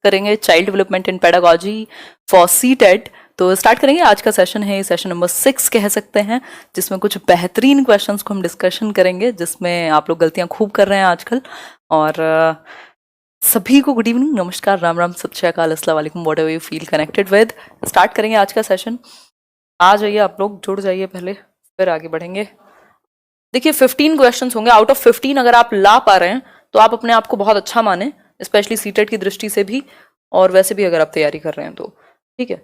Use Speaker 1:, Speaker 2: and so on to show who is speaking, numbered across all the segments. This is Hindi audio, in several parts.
Speaker 1: करेंगे child development in pedagogy for CTET. तो स्टार्ट करेंगे। आज का सेशन है सेशन नंबर 6 कह सकते हैं, जिसमें कुछ बेहतरीन क्वेश्चंस को हम डिस्कशन करेंगे, जिसमें आप लोग गलतियां खूब कर रहे हैं आजकल। और सभी को गुड इवनिंग, नमस्कार, राम राम, सत श्री अकाल, अस्सलाम वालेकुम, whatever you feel connected with. Start करेंगे आज का सेशन। आ जाइए आप लोग, जुड़ जाइए पहले, फिर आगे बढ़ेंगे। देखिए 15 क्वेश्चंस होंगे। आउट ऑफ 15 अगर आप ला पा रहे हैं तो आप अपने आप को बहुत अच्छा माने, स्पेशली सीटेट की दृष्टि से भी, और वैसे भी अगर आप तैयारी कर रहे हैं तो ठीक है।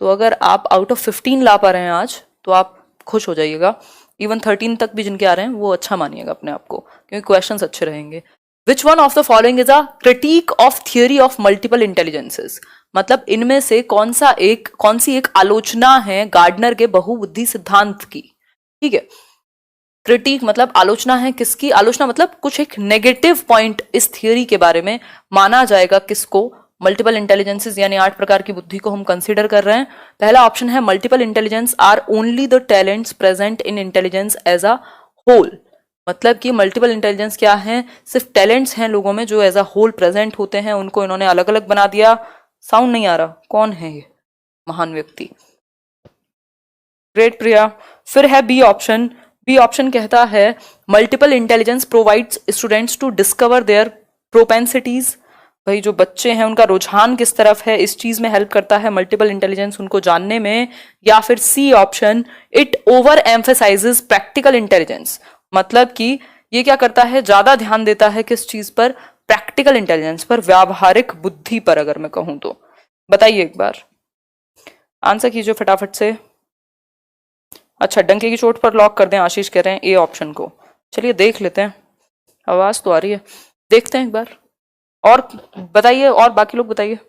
Speaker 1: तो अगर आप आउट ऑफ 15 ला पा रहे हैं आज तो आप खुश हो जाइएगा। इवन 13 तक भी जिनके आ रहे हैं वो अच्छा मानिएगा अपने आप को, क्योंकि क्वेश्चंस अच्छे रहेंगे। विच one of the following is a critic of theory of multiple intelligences. मतलब इनमें से कौन सी एक आलोचना है गार्डनर के बहुबुद्धि सिद्धांत की। ठीक है, क्रिटिक मतलब आलोचना है किसकी, आलोचना मतलब कुछ एक नेगेटिव पॉइंट इस थियोरी के बारे में माना जाएगा किसको, मल्टीपल इंटेलिजेंसेस, यानी 8 प्रकार की बुद्धि को हम कंसीडर कर रहे हैं। पहला ऑप्शन है multiple intelligence are only the talents present in intelligence as a whole. मतलब कि मल्टीपल इंटेलिजेंस क्या है, सिर्फ टैलेंट्स हैं लोगों में जो एज अ होल प्रेजेंट होते हैं, उनको इन्होंने अलग अलग बना दिया। साउंड नहीं आ रहा, कौन है ये महान व्यक्ति? ग्रेट प्रिया। फिर है बी ऑप्शन। बी ऑप्शन कहता है multiple intelligence provides students to discover their propensities. भाई जो बच्चे हैं उनका रुझान किस तरफ है, इस चीज में हेल्प करता है मल्टीपल इंटेलिजेंस उनको जानने में। या फिर C option, it over emphasises practical intelligence. मतलब कि ये क्या करता है, ज्यादा ध्यान देता है किस चीज पर, प्रैक्टिकल इंटेलिजेंस पर, व्यावहारिक बुद्धि पर, अगर मैं कहूं तो। बताइए एक बार, आंसर कीजिए फटाफट से। अच्छा, डंके की चोट पर लॉक कर दें, आशीष कह रहे हैं ए ऑप्शन को। चलिए देख लेते हैं, आवाज तो आ रही है, देखते हैं एक बार। और बताइए, और बाकी लोग बताइए।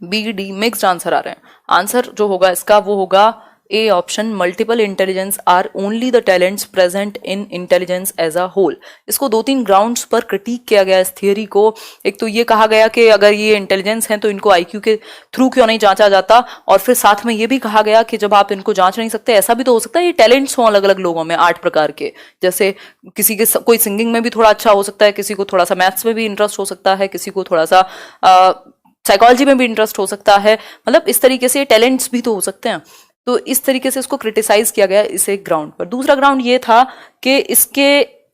Speaker 1: बी डी मिक्स्ड आंसर आ रहे हैं। आंसर जो होगा इसका वो होगा A option, multiple intelligence are only the talents present in intelligence as a whole. इसको 2-3 ग्राउंड्स पर क्रिटिक किया गया इस थियरी को। एक तो ये कहा गया कि अगर ये इंटेलिजेंस हैं तो इनको आईक्यू के थ्रू क्यों नहीं जांचा जाता, और फिर साथ में ये भी कहा गया कि जब आप इनको जांच नहीं सकते, ऐसा भी तो हो सकता है ये टैलेंट्स हों अलग अलग लोगों में 8 प्रकार के। जैसे किसी के कोई सिंगिंग में भी थोड़ा अच्छा हो सकता है, किसी को थोड़ा सा मैथ्स में भी इंटरेस्ट हो सकता है, किसी को थोड़ा सा साइकोलॉजी में भी इंटरेस्ट हो सकता है। मतलब इस तरीके से टैलेंट्स भी तो हो सकते हैं। तो इस तरीके से इसको क्रिटिसाइज किया गया इस एक ग्राउंड पर। दूसरा ग्राउंड ये था कि इसके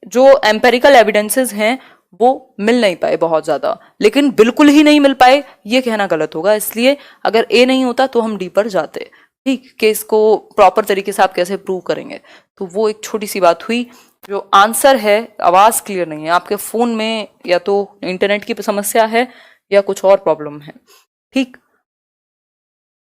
Speaker 1: जो एम्पेरिकल एविडेंसेस हैं वो मिल नहीं पाए बहुत ज्यादा, लेकिन बिल्कुल ही नहीं मिल पाए ये कहना गलत होगा। इसलिए अगर ए नहीं होता तो हम डी पर जाते, ठीक, कि इसको प्रॉपर तरीके से आप कैसे प्रूव करेंगे। तो वो एक छोटी सी बात हुई। जो आंसर है, आवाज क्लियर नहीं है आपके फोन में, या तो इंटरनेट की समस्या है या कुछ और प्रॉब्लम है, ठीक।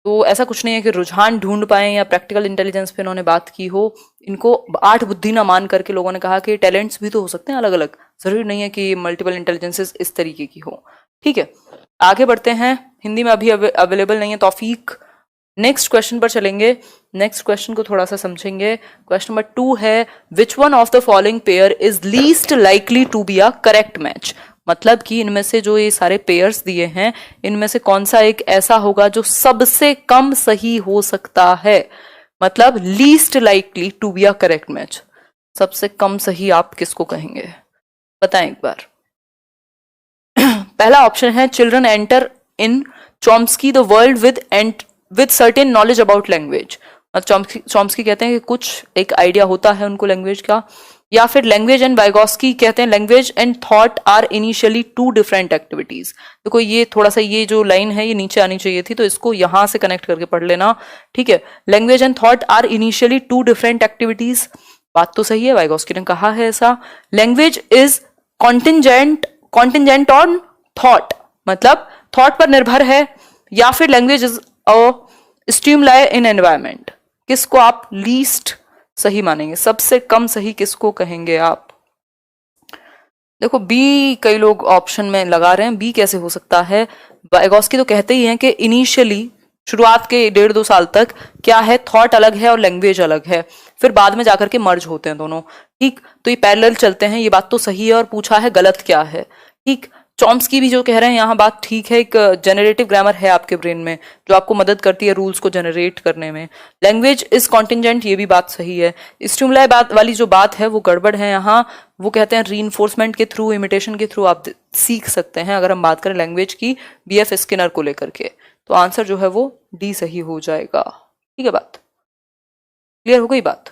Speaker 1: तो ऐसा कुछ नहीं है कि रुझान ढूंढ पाए या प्रैक्टिकल इंटेलिजेंस पे इन्होंने बात की हो। इनको 8 बुद्धि ना मान करके लोगों ने कहा कि टैलेंट्स भी तो हो सकते हैं अलग अलग, जरूरी नहीं है कि मल्टीपल इंटेलिजेंसेस इस तरीके की हो। ठीक है, आगे बढ़ते हैं। हिंदी में अभी अवेलेबल नहीं है तौफीक। नेक्स्ट क्वेश्चन पर चलेंगे। नेक्स्ट क्वेश्चन को थोड़ा सा समझेंगे। क्वेश्चन नंबर 2 है, which one of the following pair is least likely to be a correct match. मतलब कि इनमें से जो ये सारे पेयर्स दिए हैं, इनमें से कौन सा एक ऐसा होगा जो सबसे कम सही हो सकता है। मतलब least likely to be a correct match, सबसे कम सही आप किसको कहेंगे, बताएं एक बार। पहला ऑप्शन है, children enter in Chomsky the world with certain knowledge about language. Chomsky कहते हैं कि कुछ एक आइडिया होता है उनको लैंग्वेज का। या फिर लैंग्वेज एंड वाइगोस्की कहते हैं language and thought are initially 2 different activities. देखो ये थोड़ा सा, ये जो लाइन है ये नीचे आनी चाहिए थी, तो इसको यहां से कनेक्ट करके पढ़ लेना, ठीक है। Language and thought are initially 2 different activities, बात तो सही है, वाइगोस्की ने कहा है ऐसा। Language is contingent on thought, मतलब थॉट पर निर्भर है। या फिर language is a stimuli in environment. किसको आप लीस्ट सही मानेंगे, सबसे कम सही किसको कहेंगे आप? देखो बी कई लोग ऑप्शन में लगा रहे हैं, बी कैसे हो सकता है? वाइगोस्की तो कहते ही हैं कि इनिशियली शुरुआत के 1.5-2 साल तक क्या है, थॉट अलग है और लैंग्वेज अलग है, फिर बाद में जाकर के मर्ज होते हैं दोनों, ठीक। तो ये पैरेलल चलते हैं, ये बात तो सही है। और पूछा है गलत क्या है, ठीक। चॉम्स्की भी जो कह रहे हैं यहाँ बात ठीक है, एक जनरेटिव ग्रामर है आपके ब्रेन में जो आपको मदद करती है रूल्स को जनरेट करने में। लैंग्वेज इज कॉन्टिजेंट, ये भी बात सही है। स्टिमुलाई बात वाली जो बात है वो गड़बड़ है यहाँ। वो कहते हैं रीइंफोर्समेंट के थ्रू, इमिटेशन के थ्रू आप सीख सकते हैं, अगर हम बात करें लैंग्वेज की BF स्किनर को लेकर के। तो आंसर जो है वो डी सही हो जाएगा। ठीक है, बात क्लियर हो गई बात।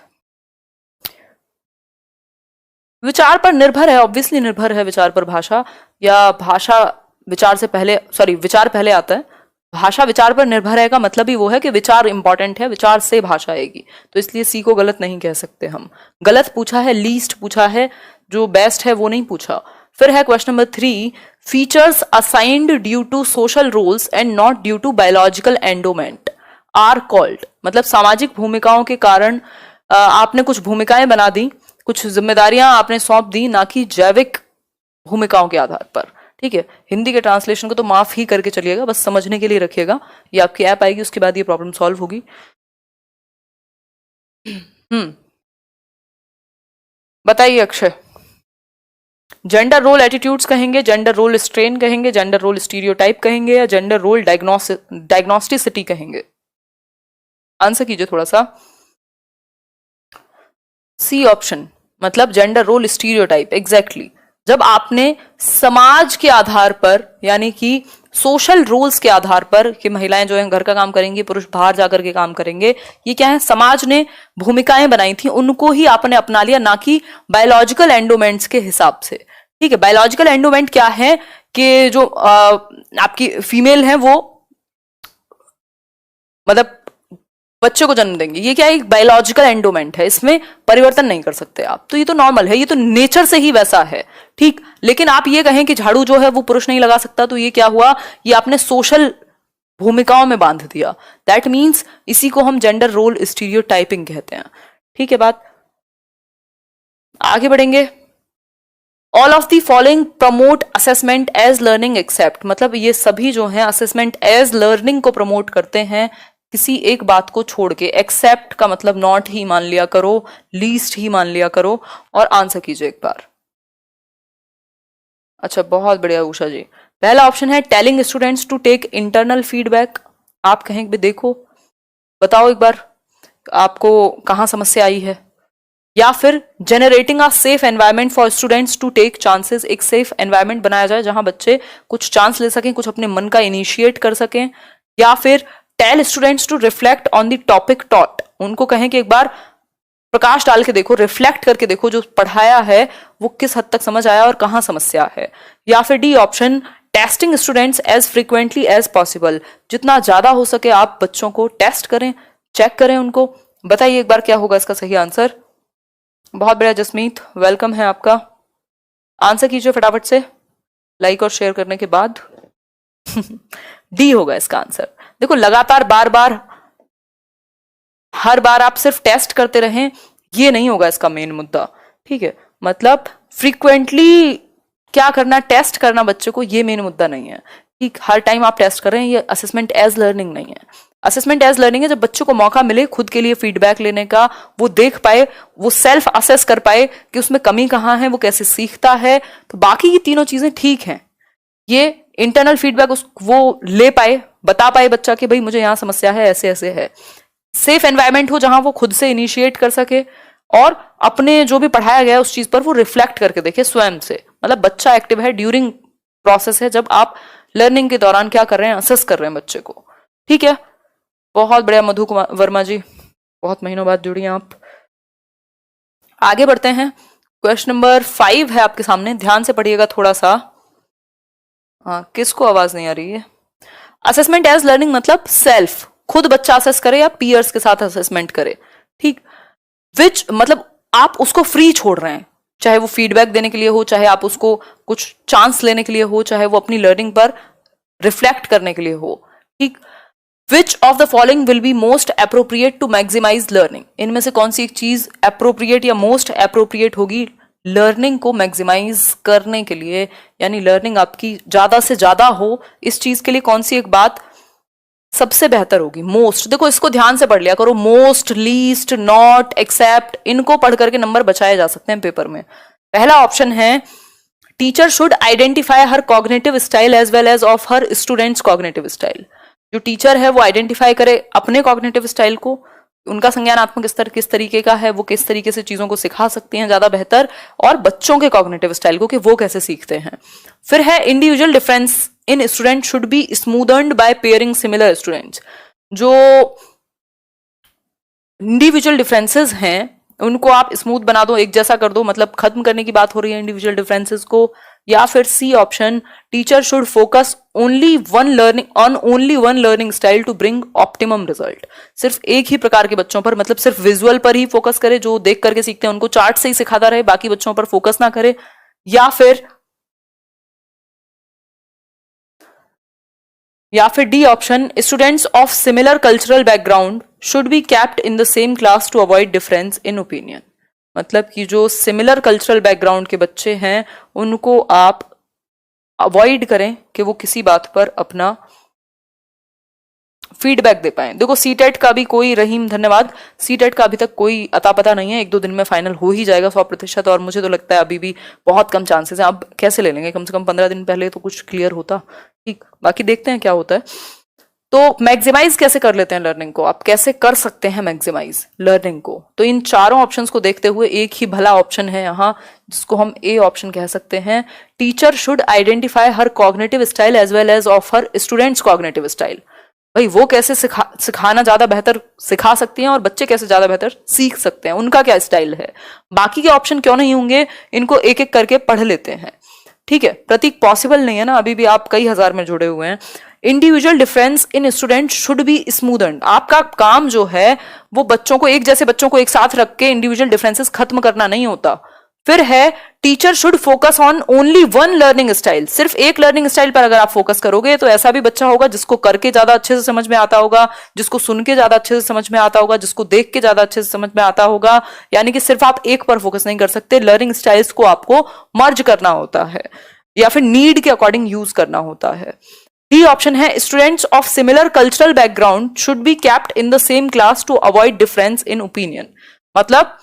Speaker 1: विचार पर निर्भर है, ऑब्वियसली निर्भर है विचार पर भाषा, या भाषा विचार से पहले, सॉरी विचार पहले आता है, भाषा विचार पर निर्भर है का मतलब ही वो है कि विचार इंपॉर्टेंट है, विचार से भाषा आएगी। तो इसलिए सी को गलत नहीं कह सकते हम। गलत पूछा है, लीस्ट पूछा है, जो बेस्ट है वो नहीं पूछा। फिर है question number 3, features assigned due to social roles and not due to biological endowment are called. मतलब सामाजिक भूमिकाओं के कारण आपने कुछ भूमिकाएं बना दी, कुछ जिम्मेदारियां आपने सौंप दी, ना कि जैविक भूमिकाओं के आधार पर। ठीक है, हिंदी के ट्रांसलेशन को तो माफ ही करके चलिएगा, बस समझने के लिए रखिएगा। ये आपकी ऐप आएगी उसके बाद ये प्रॉब्लम सॉल्व होगी। बताइए अक्षय, जेंडर रोल एटीट्यूड्स कहेंगे, जेंडर रोल स्ट्रेन कहेंगे, जेंडर रोल स्टीरियोटाइप कहेंगे, या जेंडर रोल डायग्नोस्टिसिटी कहेंगे? आंसर कीजिए थोड़ा सा। सी ऑप्शन, मतलब जेंडर रोल स्टीरियोटाइप। एग्जैक्टली, जब आपने समाज के आधार पर, यानी कि सोशल रूल्स के आधार पर कि महिलाएं जो है घर का काम करेंगी, पुरुष बाहर जाकर के काम करेंगे, ये क्या है, समाज ने भूमिकाएं बनाई थी, उनको ही आपने अपना लिया, ना कि बायोलॉजिकल एंडोमेंट्स के हिसाब से। ठीक है, बायोलॉजिकल एंडोमेंट क्या है कि जो आपकी फीमेल है वो मतलब बच्चे को जन्म देंगे, ये क्या है, एक बायोलॉजिकल एंडोमेंट है, इसमें परिवर्तन नहीं कर सकते आप। तो ये तो नॉर्मल है, ये तो नेचर से ही वैसा है। ठीक, लेकिन आप ये कहें कि झाड़ू जो है वो पुरुष नहीं लगा सकता, तो ये क्या हुआ, ये आपने सोशल भूमिकाओं में बांध दिया। दैट मीन्स इसी को हम जेंडर रोल स्टीरियोटाइपिंग कहते हैं। ठीक है, बात आगे बढ़ेंगे। All of the following promote assessment as learning except, मतलब ये सभी जो है असेसमेंट एज लर्निंग को प्रमोट करते हैं, किसी एक बात को छोड़ के। एक्सेप्ट का मतलब नॉट ही मान लिया करो, लीस्ट ही मान लिया करो। और आंसर कीजिए एक बार। अच्छा, बहुत बढ़िया उषा जी। पहला ऑप्शन है telling students to take internal feedback. आप कहेंगे देखो, बताओ एक बार आपको कहां समस्या आई है। या फिर generating a safe environment for students to take chances, एक सेफ एनवायरनमेंट बनाया जाए जहां बच्चे कुछ चांस ले सकें, कुछ अपने मन का इनिशिएट कर सकें। या फिर tell students to reflect on the topic taught, उनको कहें कि एक बार प्रकाश डाल के देखो, रिफ्लेक्ट करके देखो जो पढ़ाया है वो किस हद तक समझ आया और कहां समस्या है। या फिर D option, testing students as frequently as possible, जितना ज्यादा हो सके आप बच्चों को टेस्ट करें, चेक करें उनको। बताइए एक बार क्या होगा इसका सही आंसर। बहुत बढ़िया जसमीत, वेलकम है आपका। आंसर कीजिए फटाफट से लाइक और शेयर करने के बाद। डी होगा इसका आंसर। देखो, लगातार बार बार हर बार आप सिर्फ टेस्ट करते रहें, ये नहीं होगा इसका मेन मुद्दा। ठीक है, मतलब फ्रीक्वेंटली क्या करना, टेस्ट करना बच्चे को, ये मेन मुद्दा नहीं है। ठीक, हर टाइम आप टेस्ट कर रहे हैं, ये असेसमेंट एज लर्निंग नहीं है। असेसमेंट एज लर्निंग है जब बच्चों को मौका मिले खुद के लिए फीडबैक लेने का, वो देख पाए, वो सेल्फ असेस कर पाए कि उसमें कमी कहाँ है, वो कैसे सीखता है। तो बाकी की तीनों चीजें ठीक हैं। ये इंटरनल फीडबैक वो ले पाए, बता पाए बच्चा कि भाई मुझे यहाँ समस्या है, ऐसे ऐसे है। सेफ एनवायरनमेंट हो जहां वो खुद से इनिशिएट कर सके और अपने जो भी पढ़ाया गया उस चीज पर वो रिफ्लेक्ट करके देखे स्वयं से। मतलब बच्चा एक्टिव है, ड्यूरिंग प्रोसेस है, जब आप लर्निंग के दौरान क्या कर रहे हैं, असेस कर रहे हैं बच्चे को। ठीक है, बहुत बढ़िया मधु कुमार वर्मा जी, बहुत महीनों बाद जुड़ी हैं आप। आगे बढ़ते हैं। क्वेश्चन नंबर 5 है आपके सामने, ध्यान से पढ़िएगा थोड़ा सा। हाँ, किसको आवाज नहीं आ रही है। असेसमेंट एज लर्निंग मतलब सेल्फ, खुद बच्चा असेस करे या पीयर्स के साथ असेसमेंट करे। ठीक, विच मतलब आप उसको फ्री छोड़ रहे हैं, चाहे वो फीडबैक देने के लिए हो, चाहे आप उसको कुछ चांस लेने के लिए हो, चाहे वो अपनी लर्निंग पर रिफ्लेक्ट करने के लिए हो। ठीक, which of the following will be most appropriate to maximise learning, इनमें से कौन सी एक चीज अप्रोप्रिएट या मोस्ट अप्रोप्रिएट होगी लर्निंग को मैक्सिमाइज करने के लिए, यानी लर्निंग आपकी ज्यादा से ज्यादा हो, इस चीज के लिए कौन सी एक बात सबसे बेहतर होगी। मोस्ट, देखो इसको ध्यान से पढ़ लिया करो, मोस्ट, लीस्ट, नॉट, एक्सेप्ट, इनको पढ़ करके नंबर बचाए जा सकते हैं पेपर में। पहला ऑप्शन है teacher should identify her cognitive style as well as of her students cognitive style. जो टीचर है वो आइडेंटिफाई करे अपने कॉग्निटिव स्टाइल को, उनका संज्ञानात्मक स्तर किस तरीके का है, वो किस तरीके से चीजों को सिखा सकते हैं ज्यादा बेहतर, और बच्चों के कॉग्निटिव स्टाइल को कि वो कैसे सीखते हैं। फिर है individual difference in student should be smoothened by pairing similar students. जो इंडिविजुअल डिफरेंसेस हैं उनको आप स्मूथ बना दो, एक जैसा कर दो, मतलब खत्म करने की बात हो रही है इंडिविजुअल डिफरेंसेस को। या फिर C option, teacher should focus only one learning style to bring optimum result. सिर्फ एक ही प्रकार के बच्चों पर, मतलब सिर्फ विजुअल पर ही फोकस करे, जो देख करके सीखते हैं उनको चार्ट से ही सिखाता रहे, बाकी बच्चों पर फोकस ना करे। या फिर D option, students of similar cultural background should be kept in the same class to avoid difference in opinion. मतलब कि जो सिमिलर कल्चरल बैकग्राउंड के बच्चे हैं उनको आप अवॉइड करें कि वो किसी बात पर अपना फीडबैक दे पाए। देखो सीटेट का भी कोई, रहीम धन्यवाद, सीटेट का अभी तक कोई अता पता नहीं है, 1-2 दिन में फाइनल हो ही जाएगा 100%, और मुझे तो लगता है अभी भी बहुत कम चांसेस हैं। अब कैसे ले लेंगे, कम से कम 15 दिन पहले तो कुछ क्लियर होता, ठीक, बाकी देखते हैं क्या होता है। तो मैक्सिमाइज कैसे कर लेते हैं लर्निंग को, आप कैसे कर सकते हैं मैक्सिमाइज लर्निंग को, तो इन चारों ऑप्शंस को देखते हुए एक ही भला ऑप्शन है यहाँ जिसको हम ए ऑप्शन कह सकते हैं। Teacher should identify her cognitive style as well as of her students cognitive style. भाई वो कैसे सिखाना ज्यादा बेहतर सिखा सकती हैं और बच्चे कैसे ज्यादा बेहतर सीख सकते हैं, उनका क्या स्टाइल है। बाकी के ऑप्शन क्यों नहीं होंगे, इनको एक एक करके पढ़ लेते हैं, ठीक है। प्रतीक पॉसिबल नहीं है ना, अभी भी आप कई हजार में जुड़े हुए हैं। Individual difference in student should be smoothened. आपका काम जो है वो बच्चों को, एक जैसे बच्चों को एक साथ रख के इंडिविजुअल डिफरेंसेस खत्म करना नहीं होता। फिर है teacher should focus on only one learning style. सिर्फ एक लर्निंग स्टाइल पर अगर आप फोकस करोगे तो ऐसा भी बच्चा होगा जिसको करके ज्यादा अच्छे से समझ में आता होगा, जिसको सुन के ज्यादा अच्छे से समझ में आता होगा, जिसको देख के ज्यादा अच्छे से समझ में आता होगा। यानी कि सिर्फ आप एक पर फोकस नहीं कर सकते, लर्निंग स्टाइल्स को आपको मर्ज करना होता है या फिर नीड के अकॉर्डिंग यूज करना होता है। डी ऑप्शन है, students of similar cultural background should be kept in the same class to avoid difference in opinion. मतलब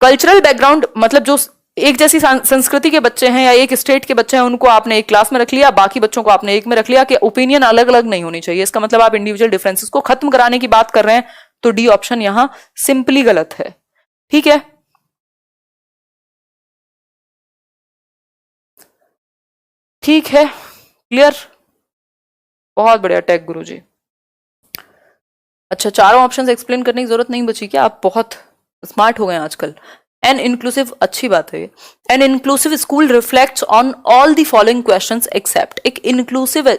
Speaker 1: कल्चरल बैकग्राउंड, मतलब जो एक जैसी संस्कृति के बच्चे हैं या एक स्टेट के बच्चे हैं उनको आपने एक क्लास में रख लिया, बाकी बच्चों को आपने एक में रख लिया, कि ओपिनियन अलग अलग नहीं होनी चाहिए। इसका मतलब आप इंडिविजुअल डिफरेंसेस को खत्म कराने की बात कर रहे हैं, तो डी ऑप्शन यहां सिंपली गलत है, ठीक है। ठीक है, क्लियर, बहुत बढ़िया टैग गुरुजी। अच्छा, चारों ऑप्शंस एक्सप्लेन करने की जरूरत नहीं बची क्या, आप बहुत स्मार्ट हो गए आजकल। एन इंक्लूसिव, अच्छी बात है। An inclusive school reflects on all the following questions except. एक इंक्लूसिव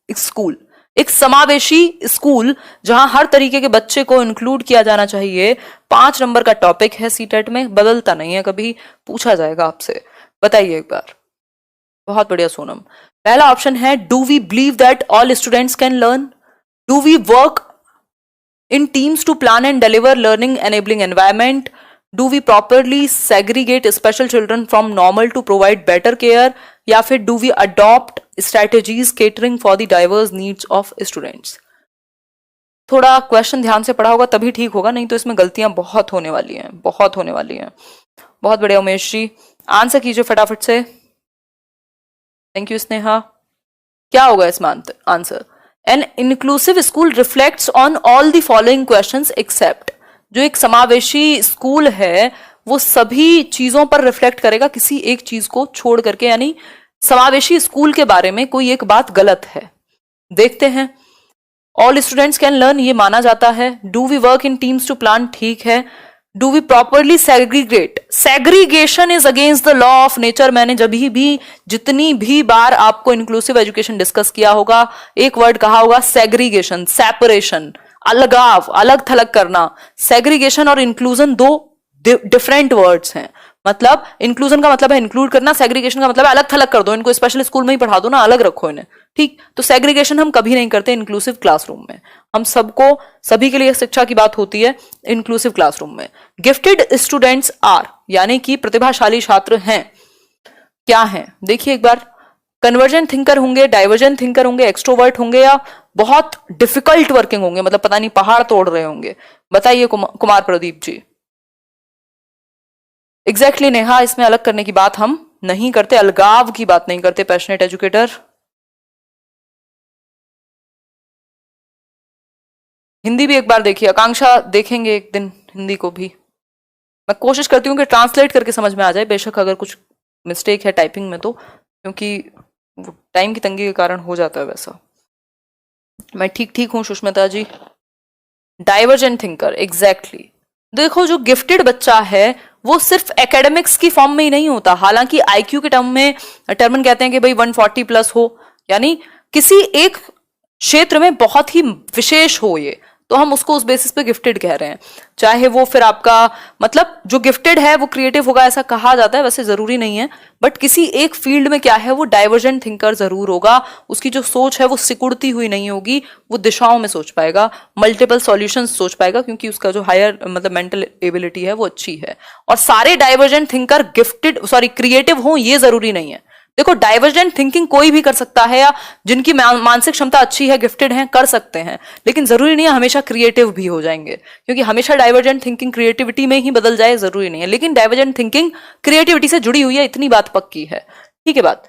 Speaker 1: स्कूल, एक समावेशी स्कूल जहां हर तरीके के बच्चे को इंक्लूड किया जाना चाहिए, 5 नंबर का टॉपिक है सीटेट में, बदलता नहीं है, कभी पूछा जाएगा आपसे, बताइए एक बार। बहुत बढ़िया सोनम। पहला ऑप्शन है, do we believe that all students can learn, do we work in teams to plan and deliver learning enabling environment, do we properly segregate special children from normal to provide better care, या फिर do we adopt strategies catering for the diverse needs of students. थोड़ा क्वेश्चन ध्यान से पढ़ा होगा तभी ठीक होगा, नहीं तो इसमें गलतियां बहुत होने वाली हैं, बहुत होने वाली हैं। बहुत बढ़िया उमेश जी, आंसर कीजिए फटाफट से। Thank you Sneha. क्या होगा इसमें answer? An inclusive school reflects on all the following questions except. जो एक समावेशी स्कूल है वो सभी चीजों पर रिफ्लेक्ट करेगा, किसी एक चीज को छोड़ करके, यानी समावेशी स्कूल के बारे में कोई एक बात गलत है। देखते हैं। ऑल स्टूडेंट्स कैन लर्न, ये माना जाता है। Do we work in teams to plan, ठीक है। Do we properly segregate, segregation is against the law of nature. मैंने जब भी जितनी भी बार आपको इंक्लूसिव एजुकेशन डिस्कस किया होगा, एक वर्ड कहा होगा, सेग्रीगेशन, सेपरेशन, अलगाव, अलग थलग करना। सेग्रीगेशन और इंक्लूजन दो डिफरेंट वर्ड्स हैं। मतलब इंक्लूजन का मतलब है इंक्लूड करना, सेग्रीगेशन का मतलब है अलग थलग कर दो, इनको स्पेशल स्कूल में ही पढ़ा दो ना, अलग रखो इन्हें, ठीक। तो सेग्रीगेशन हम कभी नहीं करते इंक्लूसिव क्लासरूम में, हम सबको, सभी के लिए शिक्षा की बात होती है इंक्लूसिव क्लासरूम में। गिफ्टेड स्टूडेंट्स आर, यानी कि प्रतिभाशाली छात्र हैं, क्या हैं? देखिए एक बार, कन्वर्जेंट थिंकर होंगे, डाइवर्जेंट थिंकर होंगे, एक्सट्रोवर्ट होंगे, या बहुत डिफिकल्ट वर्किंग होंगे, मतलब पता नहीं पहाड़ तोड़ रहे होंगे। बताइए कुमार प्रदीप जी। एग्जैक्टली नेहा, इसमें अलग करने की बात हम नहीं करते, अलगाव की बात नहीं करते पैशनेट एजुकेटर। हिंदी भी एक बार देखिए, आकांक्षा देखेंगे एक दिन हिंदी को भी। मैं कोशिश करती हूँ कि ट्रांसलेट करके समझ में आ जाए, बेशक अगर कुछ मिस्टेक है टाइपिंग में तो, क्योंकि टाइम की तंगी के कारण हो जाता है वैसा। मैं ठीक हूँ Sushmita ji. Divergent thinker, exactly. देखो जो गिफ्टेड बच्चा है वो सिर्फ एकेडमिक्स की फॉर्म में ही नहीं होता, हालांकि आईक्यू के टर्म कहते हैं कि भाई 140 प्लस हो, यानी किसी एक क्षेत्र में बहुत ही विशेष हो ये, तो हम उसको उस बेसिस पे गिफ्टेड कह रहे हैं। चाहे वो फिर आपका मतलब जो गिफ्टेड है वो क्रिएटिव होगा ऐसा कहा जाता है, वैसे जरूरी नहीं है, बट किसी एक फील्ड में क्या है वो डाइवर्जेंट थिंकर जरूर होगा। उसकी जो सोच है वो सिकुड़ती हुई नहीं होगी, वो दिशाओं में सोच पाएगा, मल्टीपल सॉल्यूशंस सोच पाएगा, क्योंकि उसका जो हायर मतलब मेंटल एबिलिटी है वो अच्छी है। और सारे डाइवर्जेंट थिंकर क्रिएटिव हों ये जरूरी नहीं है। देखो डाइवर्जेंट थिंकिंग कोई भी कर सकता है, या जिनकी मानसिक क्षमता अच्छी है, गिफ्टेड हैं, कर सकते हैं, लेकिन जरूरी नहीं है हमेशा क्रिएटिव भी हो जाएंगे, क्योंकि हमेशा डाइवर्जेंट थिंकिंग क्रिएटिविटी में ही बदल जाए जरूरी नहीं है, लेकिन डाइवर्जेंट थिंकिंग क्रिएटिविटी से जुड़ी हुई है, इतनी बात पक्की है। ठीक है, बात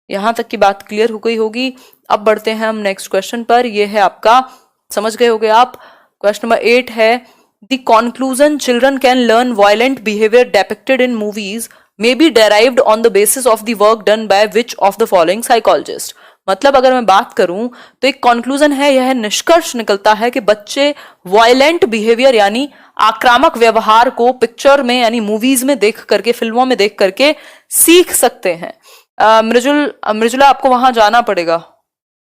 Speaker 1: यहां तक की बात क्लियर हो गई होगी। अब बढ़ते हैं हम नेक्स्ट क्वेश्चन पर। यह है आपका, समझ गए होगे आप, क्वेश्चन नंबर 8 है the conclusion children can learn violent behaviour डेपिक्टेड in movies may be derived on the basis of the work done by which of the following psychologist। मतलब अगर मैं बात करूं तो एक कंक्लूजन है, यह निष्कर्ष निकलता है कि बच्चे वायलेंट बिहेवियर यानी आक्रामक व्यवहार को पिक्चर में यानी मूवीज में देख करके, फिल्मों में देख करके सीख सकते हैं। मृजुला आपको वहां जाना पड़ेगा,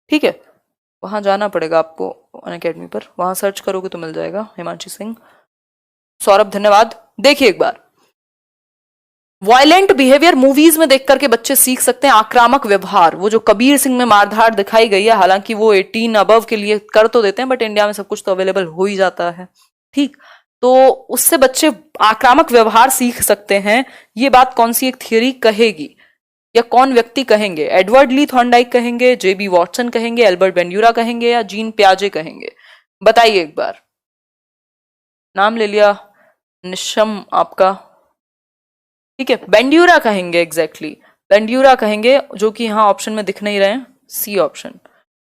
Speaker 1: ठीक है, वहां जाना पड़ेगा आपको अनअकैडमी पर, वहां सर्च करोगे तो मिल जाएगा। हिमांशी सिंह, सौरभ धन्यवाद। देखिए एक बार, वायलेंट बिहेवियर मूवीज में देख करके बच्चे सीख सकते हैं, आक्रामक व्यवहार, वो जो कबीर सिंह में मारधाड़ दिखाई गई है, हालांकि वो 18 अबव के लिए कर तो देते हैं, बट इंडिया में सब कुछ तो अवेलेबल हो ही जाता है, ठीक, तो उससे बच्चे आक्रामक व्यवहार सीख सकते हैं। ये बात कौन सी एक थियरी कहेगी या कौन व्यक्ति कहेंगे? एडवर्ड ली थॉर्नडाइक कहेंगे, जेबी वॉटसन कहेंगे, एल्बर्ट बेंड्यूरा कहेंगे, या जीन प्याजे कहेंगे? बताइए एक बार, नाम ले लिया निशम आपका, ठीक है, बेंड्यूरा कहेंगे, एग्जैक्टली बेंड्यूरा कहेंगे, जो कि यहां ऑप्शन में दिख नहीं रहे हैं, सी ऑप्शन,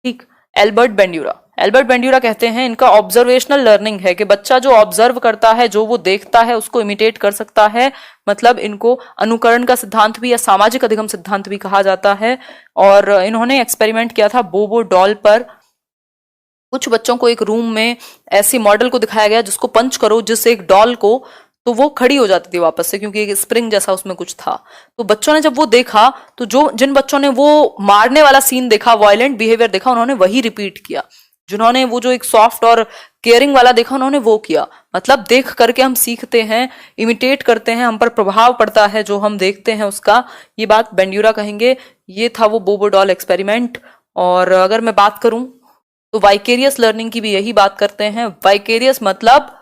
Speaker 1: ठीक, एल्बर्ट बेंड्यूरा। एल्बर्ट बेंड्यूरा कहते हैं इनका ऑब्जर्वेशनल लर्निंग है कि बच्चा जो ऑब्जर्व करता है, जो वो देखता है उसको इमिटेट कर सकता है, मतलब इनको अनुकरण का सिद्धांत भी या सामाजिक अधिगम सिद्धांत भी कहा जाता है। और इन्होंने एक्सपेरिमेंट किया था बोबो डॉल पर। कुछ बच्चों को एक रूम में ऐसे मॉडल को दिखाया गया जिसको पंच करो, जिससे एक डॉल को, तो वो खड़ी हो जाती थी वापस से, क्योंकि एक स्प्रिंग जैसा उसमें कुछ था। तो बच्चों ने जब वो देखा तो जिन बच्चों ने वो मारने वाला सीन देखा, वायलेंट बिहेवियर देखा, उन्होंने वही रिपीट किया। जिन्होंने वो जो एक सॉफ्ट और केयरिंग वाला देखा उन्होंने वो किया। मतलब देख करके हम सीखते हैं, इमिटेट करते हैं, हम पर प्रभाव पड़ता है जो हम देखते हैं उसका। ये बात बेंड्यूरा कहेंगे। ये था वो बोबो डॉल एक्सपेरिमेंट। और अगर मैं बात करूं तो वाइकेरियस लर्निंग की भी यही बात करते हैं। वाइकेरियस मतलब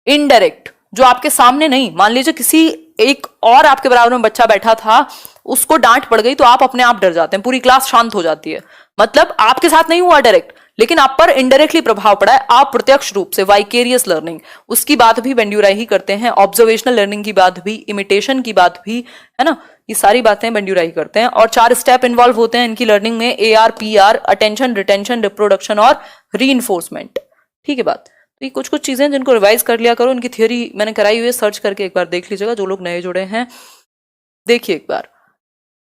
Speaker 1: इनडायरेक्ट, जो आपके सामने नहीं। मान लीजिए किसी एक और आपके बराबर में बच्चा बैठा था, उसको डांट पड़ गई तो आप अपने आप डर जाते हैं, पूरी क्लास शांत हो जाती है। मतलब आपके साथ नहीं हुआ डायरेक्ट, लेकिन आप पर इनडायरेक्टली प्रभाव पड़ा है, आप प्रत्यक्ष रूप से। वाइकेरियस लर्निंग, उसकी बात भी बेंड्यूरा ही करते हैं। ऑब्जर्वेशनल लर्निंग की बात भी, इमिटेशन की बात भी, है ना, ये सारी बातें बेंड्यूरा ही करते हैं। और 4 स्टेप इन्वॉल्व होते हैं इनकी लर्निंग में, ARPR, अटेंशन, रिटेंशन, रिप्रोडक्शन और रीइंफोर्समेंट। ठीक है बात। तो ये कुछ कुछ चीजें जिनको रिवाइज कर लिया करो। इनकी थियोरी मैंने कराई हुई है, सर्च करके एक बार देख लीजिएगा जो लोग नए जुड़े हैं। देखिए एक बार,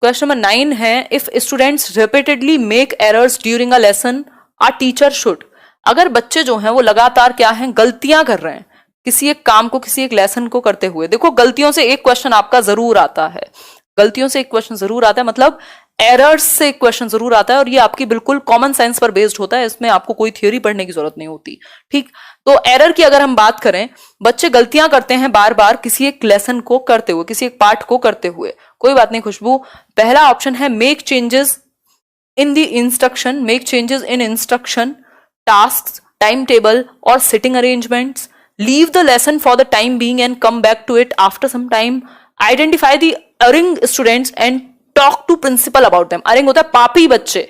Speaker 1: क्वेश्चन नंबर 9 है, if students repeatedly make errors during a lesson a teacher should. अगर बच्चे जो हैं वो लगातार क्या हैं, गलतियां कर रहे हैं किसी एक काम को, किसी एक लेसन को करते हुए। देखो गलतियों से एक क्वेश्चन आपका जरूर आता है, गलतियों से एक क्वेश्चन जरूर आता है, मतलब एरर्स से एक क्वेश्चन जरूर आता है। और ये आपकी बिल्कुल कॉमन सेंस पर बेस्ड होता है, इसमें आपको कोई थ्योरी पढ़ने की जरूरत नहीं होती। ठीक, तो एरर की अगर हम बात करें, बच्चे गलतियां करते हैं बार बार किसी एक लेसन को करते हुए, किसी एक पार्ट को करते हुए। कोई बात नहीं खुशबू, पहला ऑप्शन है make changes in the instruction, make changes in instruction, task, time table और sitting arrangements, leave the lesson for the time being and come back to it after some time, identify the erring students and talk to principal about them. Erring होता है पापी बच्चे।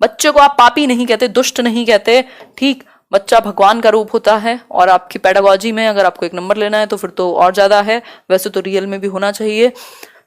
Speaker 1: बच्चे को आप पापी नहीं कहते, दुष्ट नहीं कहते। ठीक, बच्चा भगवान का रूप होता है। और आपकी पेडागोजी में अगर आपको एक नंबर लेना है तो फिर तो और ज्यादा है, वैसे तो रियल में भी होना चाहिए।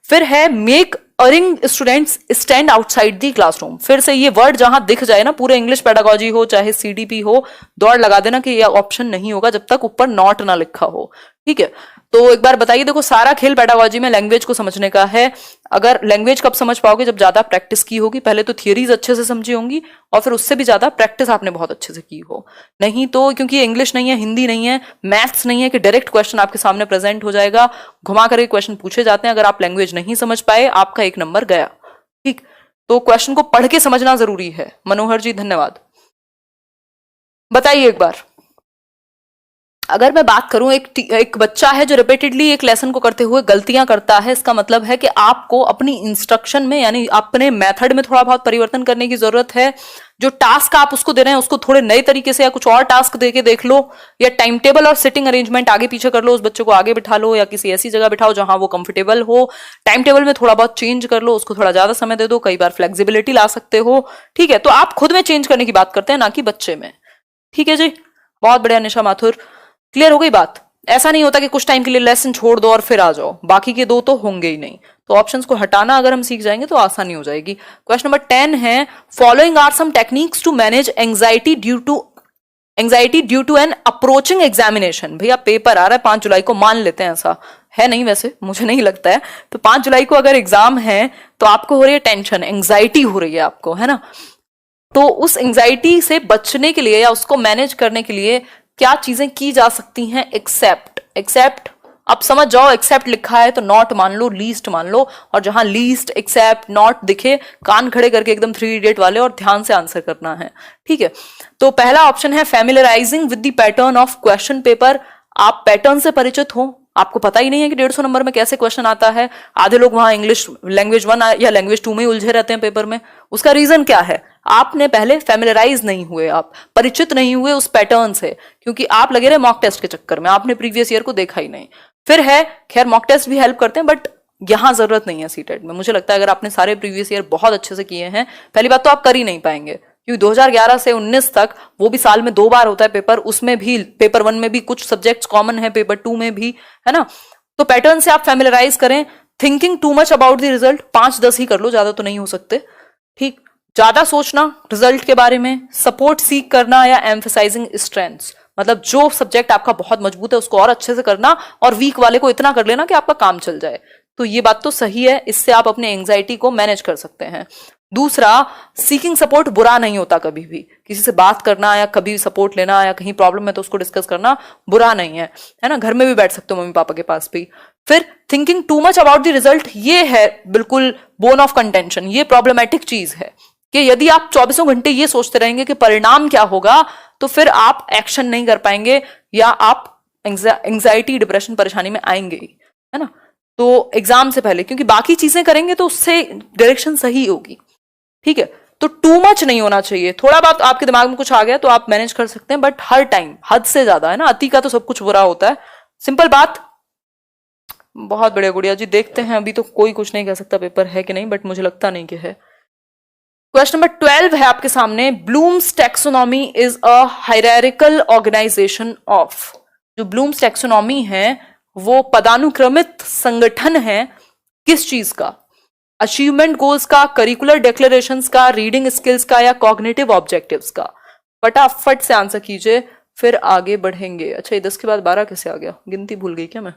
Speaker 1: फिर है make earning students stand outside the classroom. फिर से ये वर्ड जहां दिख जाए ना, पूरे इंग्लिश पेडागोजी हो चाहे सीडीपी हो, दौड़ लगा देना कि ये ऑप्शन नहीं होगा जब तक ऊपर नॉट ना लिखा हो। ठीक है, तो एक बार बताइए, देखो सारा खेल पेडागोजी में लैंग्वेज को समझने का है। अगर लैंग्वेज कब समझ पाओगे, जब ज्यादा प्रैक्टिस की होगी। पहले तो थियरीज अच्छे से समझी होंगी और फिर उससे भी ज्यादा प्रैक्टिस आपने बहुत अच्छे से की हो। नहीं तो क्योंकि इंग्लिश नहीं है, हिंदी नहीं है, मैथ्स नहीं है कि डायरेक्ट क्वेश्चन आपके सामने प्रेजेंट हो जाएगा, घुमा करके क्वेश्चन पूछे जाते हैं। अगर आप लैंग्वेज नहीं समझ पाए, आपका 1 नंबर गया। ठीक, तो क्वेश्चन को पढ़ के समझना जरूरी है। मनोहर जी धन्यवाद। बताइए एक बार, अगर मैं बात करूं, एक बच्चा है जो रिपीटेडली एक लेसन को करते हुए गलतियां करता है, इसका मतलब है कि आपको अपनी इंस्ट्रक्शन में यानी अपने मेथड में थोड़ा बहुत परिवर्तन करने की जरूरत है। जो टास्क आप उसको दे रहे हैं उसको थोड़े नए तरीके से या कुछ और टास्क देके देख लो, या टाइम टेबल और सिटिंग अरेंजमेंट आगे पीछे कर लो, उस बच्चे को आगे बिठा लो या किसी ऐसी जगह बिठाओ जहां वो कंफर्टेबल हो। टाइम टेबल में थोड़ा बहुत चेंज कर लो, उसको थोड़ा ज्यादा समय दे दो, कई बार फ्लेक्सिबिलिटी ला सकते हो। ठीक है, तो आप खुद में चेंज करने की बात करते हैं, ना कि बच्चे में। ठीक है जी, बहुत बढ़िया निशा माथुर, क्लियर हो गई बात। ऐसा नहीं होता कि कुछ टाइम के लिए लेसन छोड़ दो और फिर आ जाओ, बाकी के 2 तो होंगे ही नहीं। तो ऑप्शंस को हटाना अगर हम सीख जाएंगे तो आसानी हो जाएगी। क्वेश्चन नंबर 10 है, following are some techniques to manage anxiety due to an approaching examination. भैया पेपर आ रहा है 5 जुलाई को, मान लेते हैं, ऐसा है नहीं, वैसे मुझे नहीं लगता है। तो 5 जुलाई को अगर एग्जाम है तो आपको हो रही है टेंशन, एंजाइटी हो रही है आपको, है ना। तो उस एंजाइटी से बचने के लिए या उसको मैनेज करने के लिए क्या चीजें की जा सकती हैं? एक्सेप्ट अब समझ जाओ, एक्सेप्ट लिखा है तो नॉट मान लो, लीस्ट मान लो, और जहां लीस्ट एक्सेप्ट नॉट दिखे, कान खड़े करके एकदम 3 इडियट वाले और ध्यान से आंसर करना है। ठीक है, तो पहला ऑप्शन है familiarising with the pattern of question paper. आप पैटर्न से परिचित हो, आपको पता ही नहीं है कि 150 नंबर में कैसे क्वेश्चन आता है। आधे लोग वहां इंग्लिश लैंग्वेज 1 या लैंग्वेज 2 में ही उलझे रहते हैं पेपर में। उसका रीजन क्या है? आपने पहले फैमिलराइज नहीं हुए, आप परिचित नहीं हुए उस पैटर्न से, क्योंकि आप लगे रहे मॉक टेस्ट के चक्कर में, आपने प्रीवियस ईयर को देखा ही नहीं। फिर है, खैर मॉक टेस्ट भी हेल्प करते हैं बट यहां जरूरत नहीं है सीटेट में। मुझे लगता है अगर आपने सारे प्रीवियस ईयर बहुत अच्छे से किए हैं, पहली बात तो आप कर ही नहीं पाएंगे, क्योंकि 2011 से 19 तक वो भी साल में 2 बार होता है पेपर, उसमें भी पेपर 1 में भी कुछ सब्जेक्ट्स कॉमन है, पेपर 2 में भी, है ना। तो पैटर्न से आप फैमिलराइज करें। Thinking too much about the result 5-10 ही कर लो, ज्यादा तो नहीं हो सकते। ठीक, ज्यादा सोचना रिजल्ट के बारे में, सपोर्ट सीख करना या एम्फसाइजिंग स्ट्रेंथ्स, मतलब जो सब्जेक्ट आपका बहुत मजबूत है उसको और अच्छे से करना और वीक वाले को इतना कर लेना कि आपका काम चल जाए। तो ये बात तो सही है, इससे आप अपने एंजाइटी को मैनेज कर सकते हैं। दूसरा, सीकिंग सपोर्ट बुरा नहीं होता कभी भी। किसी से बात करना या कभी सपोर्ट लेना या कहीं प्रॉब्लम है तो उसको डिस्कस करना बुरा नहीं है ना। घर में भी बैठ सकते हो मम्मी पापा के पास भी। फिर thinking too much about the result, ये है बिल्कुल बोन ऑफ कंटेंशन, ये प्रॉब्लमैटिक चीज है कि यदि आप 24 घंटे ये सोचते रहेंगे कि परिणाम क्या होगा, तो फिर आप एक्शन नहीं कर पाएंगे या आप एंजाइटी डिप्रेशन परेशानी में आएंगे ही, है ना। तो एग्जाम से पहले, क्योंकि बाकी चीजें करेंगे तो उससे डायरेक्शन सही होगी। ठीक है, तो टू मच नहीं होना चाहिए। थोड़ा बहुत आपके दिमाग में कुछ आ गया तो आप मैनेज कर सकते हैं, बट हर टाइम हद से ज्यादा, है ना, अति का तो सब कुछ बुरा होता है। सिंपल बात। बहुत बढ़िया गुड़िया जी, देखते हैं, अभी तो कोई कुछ नहीं कह सकता पेपर है कि नहीं, बट मुझे लगता नहीं कि है। क्वेश्चन नंबर 12 है आपके सामने, Bloom's taxonomy is a hierarchical organisation of. जो ब्लूम्स टैक्सोनॉमी है वो पदानुक्रमित संगठन है किस चीज का? अचीवमेंट गोल्स का, करिकुलर डिक्लेरेशंस का, रीडिंग स्किल्स का या कॉग्निटिव ऑब्जेक्टिव्स का? फटाफट से आंसर कीजिए, फिर आगे बढ़ेंगे। अच्छा, ये 10 के बाद 12 कैसे आ गया? गिनती भूल गई क्या मैं?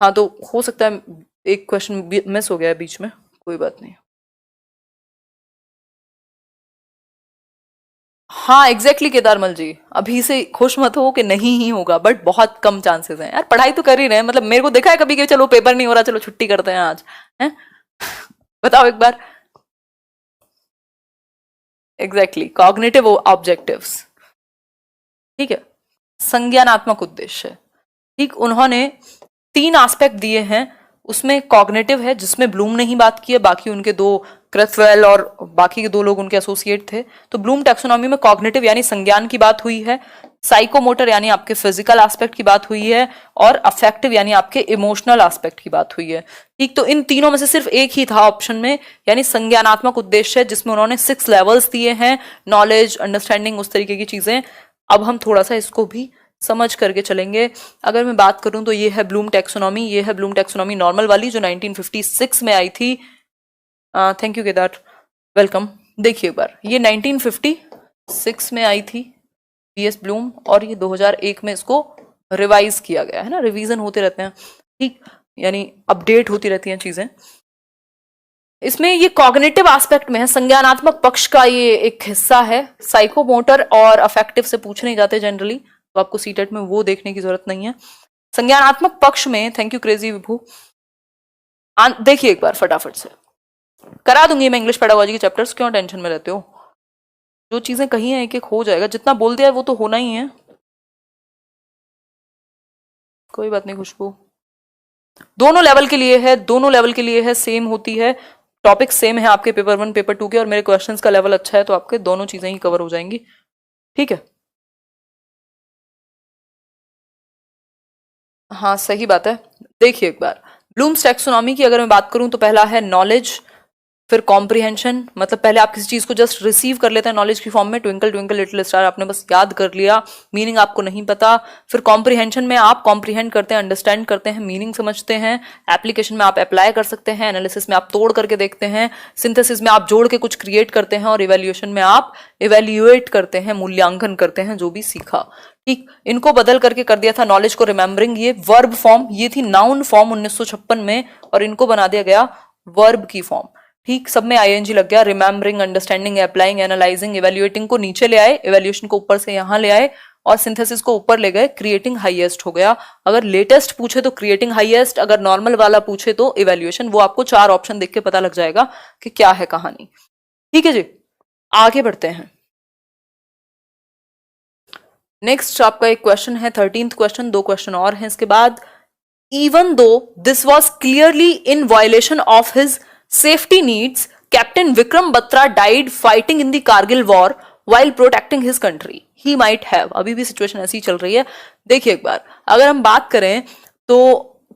Speaker 1: हाँ, तो हो सकता है एक क्वेश्चन मिस हो गया है बीच में, कोई बात नहीं। हाँ एग्जैक्टली केदारमल जी, अभी से खुश मत हो कि नहीं ही होगा, बट बहुत कम चांसेस हैं यार। पढ़ाई तो कर ही रहे हैं, मतलब मेरे को देखा है कभी कि चलो पेपर नहीं हो रहा, चलो छुट्टी करते हैं आज, हैं? बताओ एक बार। Exactly, cognitive objectives. ठीक है, संज्ञानात्मक उद्देश्य। ठीक, उन्होंने 3 एस्पेक्ट दिए हैं, उसमें कॉग्निटिव है जिसमें ब्लूम ने ही बात की है, बाकी उनके 2 क्रथवेल और बाकी के 2 लोग उनके एसोसिएट थे। तो ब्लूम टैक्सोनॉमी में कॉग्निटिव यानी संज्ञान की बात हुई है, साइकोमोटर यानी आपके फिजिकल एस्पेक्ट की बात हुई है, और अफेक्टिव यानी आपके इमोशनल एस्पेक्ट की बात हुई है। ठीक, तो इन तीनों में से सिर्फ एक ही था ऑप्शन में, यानी संज्ञानात्मक उद्देश्य, जिसमें उन्होंने 6 लेवल्स दिए हैं, नॉलेज, अंडरस्टैंडिंग, उस तरीके की चीजें। अब हम थोड़ा सा इसको भी समझ करके चलेंगे। अगर मैं बात करूं तो ये है ब्लूम टैक्सोनॉमी, ये है ब्लूम टैक्सोनॉमी नॉर्मल वाली जो 1956 में आई थी। Thank you Kedar, welcome. देखिए एक बार, ये 1956 में आई थी बीएस ब्लूम, और ये 2001 में इसको रिवाइज किया गया है ना, रिवीजन होते रहते हैं, ठीक, यानी अपडेट होती रहती हैं चीजें। इसमें ये कॉग्निटिव एस्पेक्ट में है, संज्ञानात्मक पक्ष का ये एक हिस्सा है। साइकोमोटर और अफेक्टिव से पूछ नहीं जाते जनरली, तो आपको सीटेट में वो देखने की जरूरत नहीं है। संज्ञानात्मक पक्ष में, थैंक यू क्रेजी विभू, देखिए एक बार फटाफट से करा दूंगी मैं इंग्लिश पेडागोजी के चैप्टर्स, क्यों टेंशन में रहते हो, जो चीजें कही हैं एक एक हो जाएगा, जितना बोल दिया है वो तो होना ही है, कोई बात नहीं खुशबू। दोनों लेवल के लिए है, दोनों लेवल के लिए है, सेम होती है, टॉपिक सेम है आपके पेपर 1 पेपर 2 के, और मेरे क्वेश्चंस का लेवल अच्छा है तो आपके दोनों चीजें ही कवर हो जाएंगी, ठीक है। हाँ सही बात है। देखिए एक बार, ब्लूम्स टैक्सोनॉमी की अगर मैं बात करूं तो पहला है नॉलेज, फिर कॉम्प्रिहेंशन, मतलब पहले आप किसी चीज को जस्ट रिसीव कर लेते हैं नॉलेज की फॉर्म में, ट्विंकल ट्विंकल लिटिल स्टार आपने बस याद कर लिया, मीनिंग आपको नहीं पता। फिर कॉम्प्रिहेंशन में आप कॉम्प्रिहेंड करते हैं, अंडरस्टैंड करते हैं, मीनिंग समझते हैं। एप्लीकेशन में आप अप्लाई कर सकते हैं, एनालिसिस में आप तोड़ करके देखते हैं, सिंथेसिस में आप जोड़ के कुछ क्रिएट करते हैं, और इवेल्युएशन में आप इवेल्युएट करते हैं, मूल्यांकन करते हैं जो भी सीखा, ठीक। इनको बदल करके कर दिया था नॉलेज को रिमेम्बरिंग, ये वर्ब फॉर्म, ये थी नाउन फॉर्म 1956 में, और इनको बना दिया गया वर्ब की फॉर्म, ठीक। सब में आईएनजी लग गया, remembering, understanding, applying, analysing, evaluating को नीचे ले आए, इवेल्युएशन को ऊपर से यहां ले आए, और सिंथेसिस को ऊपर ले गए, क्रिएटिंग हाईएस्ट हो गया। अगर लेटेस्ट पूछे तो क्रिएटिंग हाईएस्ट, अगर नॉर्मल वाला पूछे तो इवेल्युएशन। वो आपको 4 ऑप्शन देख के पता लग जाएगा कि क्या है कहानी, ठीक है जी। आगे बढ़ते हैं। नेक्स्ट आपका एक क्वेश्चन है, 13th क्वेश्चन, 2 क्वेश्चन और हैं इसके बाद। Even though this was clearly in violation of his safety needs, captain Vikram Batra died fighting in the Kargil war while protecting his country. He might have, अभी भी सिचुएशन ऐसी चल रही है। देखिए एक बार, अगर हम बात करें तो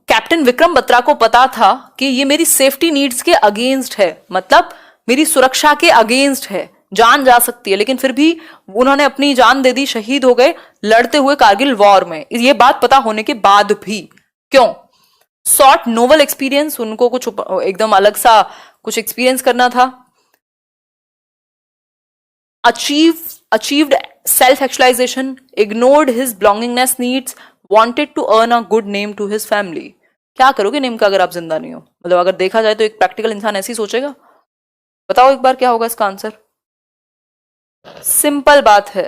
Speaker 1: कैप्टन विक्रम बत्रा को पता था कि ये मेरी सेफ्टी नीड्स के अगेंस्ट है, मतलब मेरी सुरक्षा के अगेंस्ट है, जान जा सकती है, लेकिन फिर भी उन्होंने अपनी जान दे दी, शहीद हो गए लड़ते हुए कारगिल वॉर में। ये बात पता होने के बाद भी क्यों? सॉर्ट नोवल एक्सपीरियंस, उनको कुछ एकदम अलग सा कुछ एक्सपीरियंस करना था। achieved self-actualization, ignored his belongingness needs, wanted to earn a good name to his family. क्या करोगे नेम का अगर आप जिंदा नहीं हो? मतलब अगर देखा जाए तो एक प्रैक्टिकल इंसान ऐसे ही सोचेगा। बताओ एक बार क्या होगा इसका आंसर? सिंपल बात है।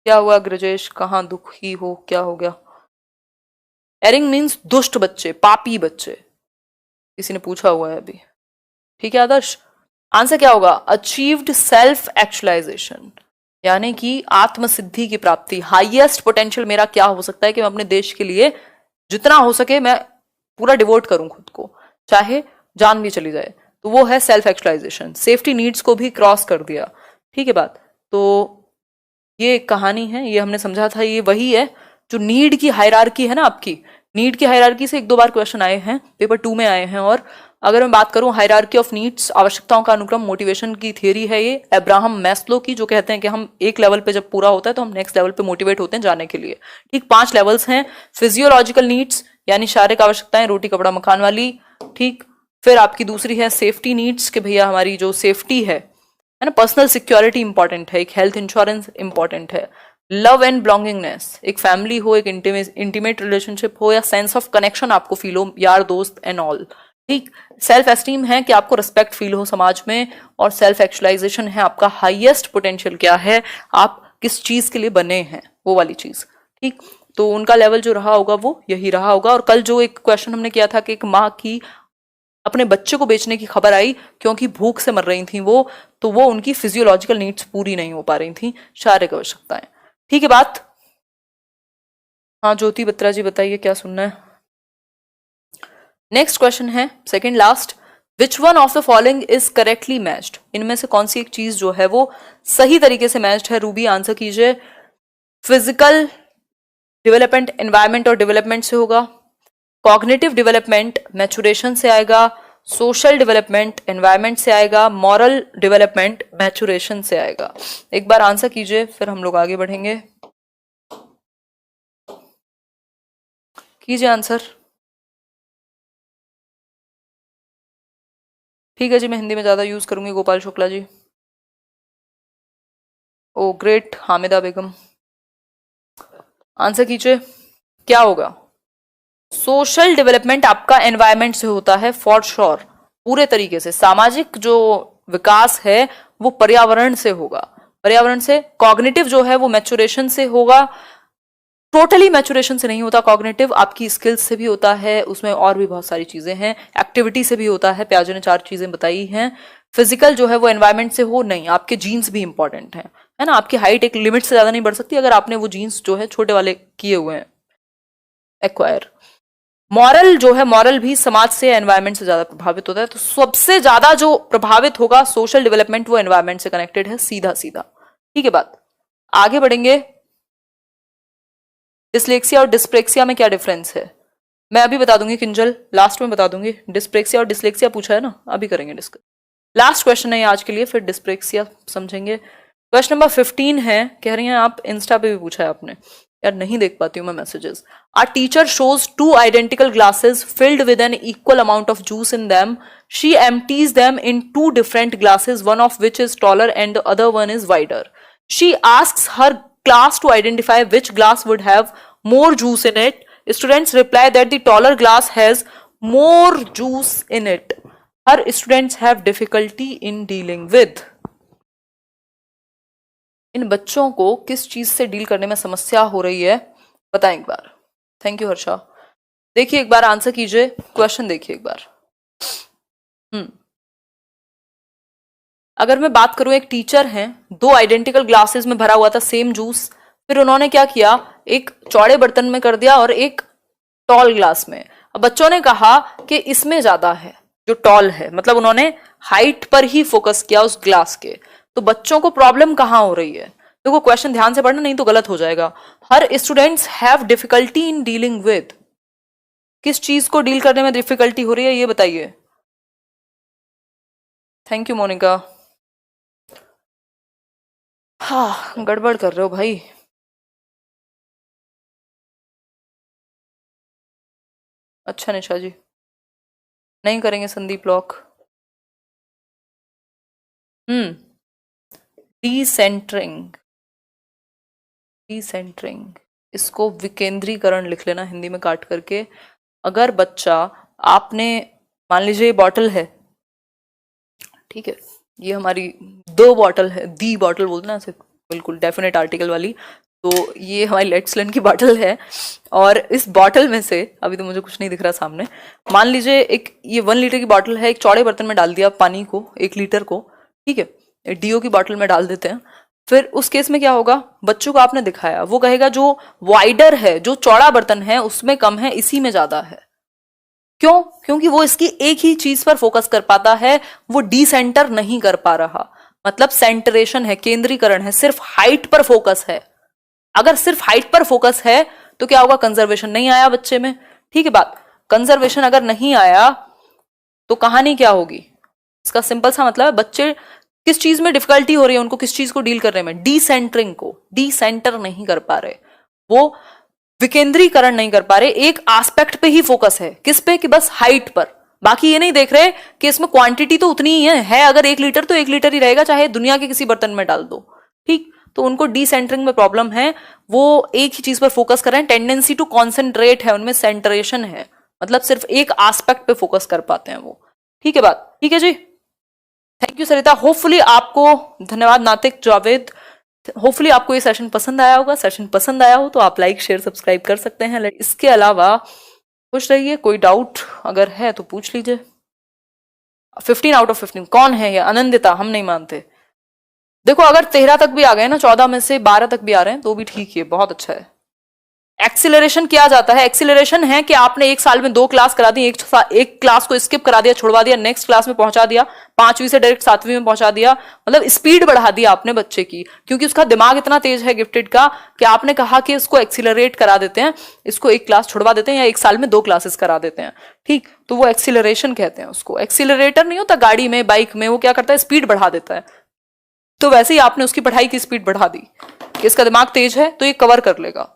Speaker 1: क्या हुआ ग्रजेश, कहां दुखी हो, क्या हो गया? एरिंग मीन्स दुष्ट बच्चे, पापी बच्चे, किसी ने पूछा हुआ है अभी, ठीक है आदर्श। आंसर क्या होगा? अचीव्ड सेल्फ एक्चुअलाइजेशन, यानी कि आत्मसिद्धि की प्राप्ति। हाईएस्ट पोटेंशियल मेरा क्या हो सकता है कि मैं अपने देश के लिए जितना हो सके मैं पूरा डिवोट करूं खुद को, चाहे जान भी चली जाए, तो वो है सेल्फ एक्चुअलाइजेशन। सेफ्टी नीड्स को भी क्रॉस कर दिया, ठीक है बात। तो ये एक कहानी है, ये हमने समझा था, ये वही है जो नीड की हायरार्की है ना आपकी। नीड की हायरार्की से 1-2 बार क्वेश्चन आए हैं, पेपर 2 में आए हैं। और अगर मैं बात करूं हायरार्की ऑफ नीड्स, आवश्यकताओं का अनुक्रम, मोटिवेशन की थियरी है ये अब्राहम मैस्लो की, जो कहते हैं कि हम एक लेवल पे जब पूरा होता है तो हम नेक्स्ट लेवल पे मोटिवेट होते हैं जाने के लिए, ठीक। 5 लेवल्स हैं। फिजियोलॉजिकल नीड्स यानी शारीरिक आवश्यकताएं, रोटी कपड़ा मकान वाली, ठीक। फिर आपकी दूसरी है सेफ्टी नीड्स, कि भैया हमारी जो सेफ्टी है ना, पर्सनल सिक्योरिटी इंपॉर्टेंट है, एक हेल्थ इंश्योरेंस इंपॉर्टेंट है। लव एंड बिलोंगिंगनेस, एक फैमिली हो, एक इंटीमेट रिलेशनशिप हो, या सेंस ऑफ कनेक्शन आपको फील हो, यार दोस्त एंड ऑल, ठीक। सेल्फ एस्टीम है कि आपको रिस्पेक्ट फील हो समाज में, और सेल्फ एक्चुअलाइजेशन है आपका हाईएस्ट पोटेंशियल क्या है, आप किस चीज के लिए बने हैं, वो वाली चीज, ठीक। तो उनका लेवल जो रहा होगा वो यही रहा होगा। और कल जो एक क्वेश्चन हमने किया था कि एक माँ की अपने बच्चे को बेचने की खबर आई क्योंकि भूख से मर रही थी वो, तो वो उनकी फिजियोलॉजिकल नीड्स पूरी नहीं हो पा रही थी, शारीरिक आवश्यकताएं, ठीक है बात। हाँ ज्योति बत्रा जी बताइए क्या सुनना है। नेक्स्ट क्वेश्चन है second last, which one of the following is correctly matched, इनमें से कौन सी एक चीज जो है वो सही तरीके से मैच्ड है? रूबी आंसर कीजिए। फिजिकल डेवलपमेंट एनवायरमेंट और डेवलपमेंट से होगा, कॉग्निटिव डेवलपमेंट मैचुरेशन से आएगा, सोशल डेवलपमेंट एनवायरमेंट से आएगा, मॉरल डेवलपमेंट मैचुरेशन से आएगा। एक बार आंसर कीजिए फिर हम लोग आगे बढ़ेंगे। कीजिए आंसर। ठीक है जी, मैं हिंदी में ज्यादा यूज करूंगी। गोपाल शुक्ला जी। ओ ग्रेट। हामिदा बेगम। आंसर कीजिए, क्या होगा? सोशल डेवलपमेंट आपका एनवायरनमेंट से होता है फॉर श्योर, पूरे तरीके से। सामाजिक जो विकास है वो पर्यावरण से होगा, पर्यावरण से। कॉग्निटिव जो है वो मैचुरेशन से होगा। टोटली मैचुरेशन से नहीं होता कॉग्निटिव, आपकी स्किल्स से भी होता है, उसमें और भी बहुत सारी चीजें हैं, एक्टिविटी से भी होता है। प्याजे ने 4 चीजें बताई हैं। फिजिकल जो है वो एनवायरनमेंट से हो नहीं, आपके जीन्स भी इंपॉर्टेंट हैं, है ना। आपकी हाइट एक लिमिट से ज्यादा नहीं बढ़ सकती अगर आपने वो जीन्स जो है छोटे वाले किए हुए हैं एक्वायर। मॉरल जो है, मॉरल भी समाज से, एनवायरनमेंट से ज्यादा प्रभावित होता है। तो सबसे ज्यादा जो प्रभावित होगा सोशल डेवलपमेंट वो एनवायरनमेंट से कनेक्टेड है, सीधा सीधा। ठीक है बात। आगे बढ़ेंगे। डिसलेक्सिया और डिस्प्रेक्सिया में क्या डिफरेंस है? मैं अभी बता दूंगी किंजल, लास्ट में बता दूंगी। डिस्प्रेक्सिया और डिसलेक्सिया पूछा है ना, अभी करेंगे डिस्कस। लास्ट क्वेश्चन है आज के लिए, फिर डिस्प्रेक्सिया समझेंगे। क्वेश्चन नंबर 15 है, कह रही हैं आप इंस्टा पे भी पूछा है आपने, यार नहीं देख पाती हूँ मैं messages. A teacher shows 2 identical glasses filled with an equal amount of juice in them. She empties them in 2 different glasses, one of which is taller and the other one is wider. She asks her class to identify which glass would have more juice in it. Students reply that the taller glass has more juice in it. Her students have difficulty in dealing with. इन बच्चों को किस चीज से डील करने में समस्या हो रही है, बताएं एक बार। Thank you Harsha. देखिए एक बार आंसर कीजिए, क्वेश्चन देखिए एक बार। अगर मैं बात करूं, एक टीचर हैं, 2 आइडेंटिकल ग्लासेस में भरा हुआ था सेम जूस, फिर उन्होंने क्या किया, एक चौड़े बर्तन में कर दिया और एक टॉल ग्लास में। अब बच्चों ने कहा कि इसमें ज्यादा है जो टॉल है, मतलब उन्होंने हाइट पर ही फोकस किया उस ग्लास के। तो बच्चों को प्रॉब्लम कहां हो रही है? देखो क्वेश्चन ध्यान से पढ़ना, नहीं तो गलत हो जाएगा। हर students have difficulty in dealing with, किस चीज को डील करने में डिफिकल्टी हो रही है ये बताइए। Thank you Monica. हाँ गड़बड़ कर रहे हो भाई। अच्छा निशा जी, नहीं करेंगे संदीप लॉक। डिसेंटरिंग, डिसेंटरिंग, इसको विकेंद्रीकरण लिख लेना हिंदी में काट करके। अगर बच्चा, आपने मान लीजिए ये बॉटल है, ठीक है, ये हमारी 2 बॉटल है, दी बॉटल बोलते ना ऐसे बिल्कुल डेफिनेट आर्टिकल वाली। तो ये हमारी लेट्सलन की बॉटल है, और इस बॉटल में से, अभी तो मुझे कुछ नहीं दिख रहा सामने, मान लीजिए एक ये 1 लीटर की बॉटल है, एक चौड़े बर्तन में डाल दिया पानी को, 1 लीटर को, ठीक है, डीओ की बॉटल में डाल देते हैं। फिर उस केस में क्या होगा, बच्चों को आपने दिखाया, वो कहेगा जो वाइडर है, जो चौड़ा बर्तन है उसमें कम है, इसी में ज्यादा है। क्यों? क्योंकि वो इसकी एक ही चीज पर फोकस कर पाता है, वो डिसेंटर नहीं कर पा रहा। मतलब सेंटरेशन है, केंद्रीकरण है, सिर्फ हाइट पर फोकस है। अगर सिर्फ हाइट पर फोकस है तो क्या होगा, कंजर्वेशन नहीं आया बच्चे में। ठीक है बात, कंजर्वेशन अगर नहीं आया तो कहानी क्या होगी, इसका सिंपल सा मतलब है बच्चे किस चीज में डिफिकल्टी हो रही है, उनको किस चीज को डील करने में, डिसेंटरिंग को, डिसेंटर नहीं कर पा रहे, वो विकेंद्रीकरण नहीं कर पा रहे, एक एस्पेक्ट पे ही फोकस है, किस पे, कि बस हाइट पर। बाकी ये नहीं देख रहे कि इसमें क्वांटिटी तो उतनी ही है अगर 1 लीटर तो 1 लीटर ही रहेगा, चाहे दुनिया के किसी बर्तन में डाल दो। ठीक, तो उनको डिसेंटरिंग में प्रॉब्लम है, वो एक ही चीज पर फोकस कर रहे हैं, टेंडेंसी टू कॉन्सेंट्रेट है उनमें, सेंटरेशन है, मतलब सिर्फ एक एस्पेक्ट पे फोकस कर पाते हैं वो। ठीक है बात, ठीक है जी। थैंक यू सरिता, होपफुली आपको, धन्यवाद नातिक जावेद, होपफुली आपको ये सेशन पसंद आया होगा। सेशन पसंद आया हो तो आप लाइक शेयर सब्सक्राइब कर सकते हैं। इसके अलावा खुश रहिए, कोई डाउट अगर है तो पूछ लीजिए। 15 आउट ऑफ 15 कौन है ये? आनंदिता, हम नहीं मानते। देखो अगर 13 तक भी आ गए ना, 14 में से 12 तक भी आ रहे हैं तो भी ठीक है, बहुत अच्छा है। एक्सीलरेशन किया जाता है, एक्सीलरेशन है कि आपने 1 साल में 2 क्लास करा दी, एक क्लास को स्किप करा दिया, छुड़वा दिया, नेक्स्ट क्लास में पहुंचा दिया, 5वीं से डायरेक्ट 7वीं में पहुंचा दिया, मतलब स्पीड बढ़ा दी आपने बच्चे की, क्योंकि उसका दिमाग इतना तेज है गिफ्टेड का कि आपने कहा कि इसको एक्सीलरेट करा देते हैं, इसको 1 क्लास छुड़वा देते हैं या 1 साल में 2 क्लासेस करा देते हैं। ठीक, तो वो एक्सीलरेशन कहते हैं उसको। एक्सीलरेटर नहीं होता गाड़ी में, बाइक में, वो क्या करता है, स्पीड बढ़ा देता है। तो वैसे ही आपने उसकी पढ़ाई की स्पीड बढ़ा दी कि इसका दिमाग तेज है तो ये कवर कर लेगा।